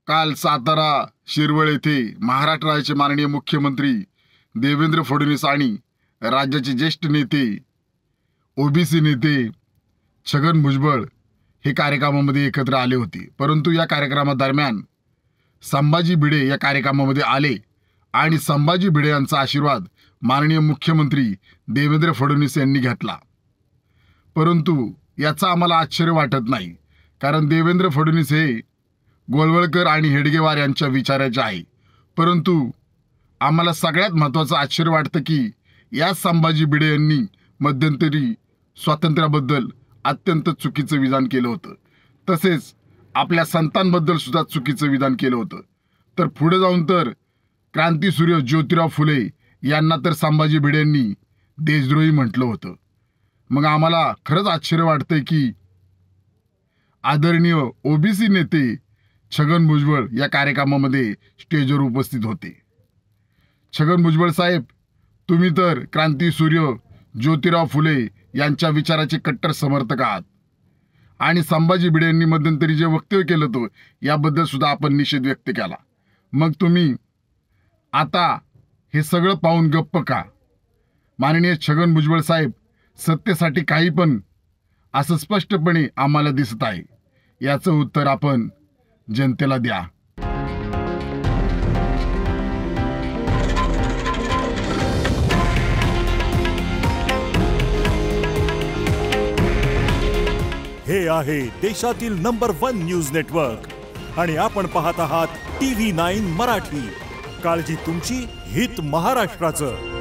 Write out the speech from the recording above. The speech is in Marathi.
काल सातारा शिरवळ येथे महाराष्ट्र राज्याचे माननीय मुख्यमंत्री देवेंद्र फडणवीस आणि राज्याचे ज्येष्ठ नेते ओबीसी नेते छगन भुजबळ हे कार्यक्रमामध्ये एकत्र आले होते। परंतु या कार्यक्रमादरम्यान संभाजी भिडे या कार्यक्रमामध्ये आले आणि संभाजी भिडे यांचा आशीर्वाद माननीय मुख्यमंत्री देवेंद्र फडणवीस यांनी घेतला। परंतु याचा आम्हाला आश्चर्य वाटत नाही, कारण देवेंद्र फडणवीस हे गोळवळकर आणि हेडगेवार यांच्या विचाराचे आहे। परंतु आम्हाला सगळ्यात महत्त्वाचं आश्चर्य वाटतं की या संभाजी भिडे यांनी मध्यंतरी स्वातंत्र्याबद्दल अत्यंत चुकीचं विधान केलं होतं, तसेच आपल्या संतांबद्दल सुद्धा चुकीचं विधान केलं होतं। तर पुढे जाऊन तर क्रांतीसूर्य ज्योतिराव फुले यांना तर संभाजी भिडे यांनी देशद्रोही म्हटलं होतं। मग आम्हाला खरंच आश्चर्य वाटतंय की आदरणीय ओबीसी नेते छगन भुजबळ या कार्यक्रमामध्ये स्टेजवर उपस्थित होते। छगन भुजबळ साहेब, तुम्ही तर क्रांतीसूर्य ज्योतिराव फुले यांच्या विचाराचे कट्टर समर्थक आहात आणि संभाजी भिडे यांनी मध्यंतरी जे वक्तव्य केलं होतं याबद्दल सुद्धा आपण निषेध व्यक्त केला। मग तुम्ही आता हे सगळं पाहून गप्प का? माननीय छगन भुजबळ साहेब, सत्तेसाठी काही पण असं स्पष्टपणे आम्हाला दिसत आहे। याचं उत्तर आपण जनतेला द्या। हे आहे देशातील नंबर 1 न्यूज नेटवर्क आणि आपण पाहत आहात TV9 मराठी। काळजी तुमची, हित महाराष्ट्राचं।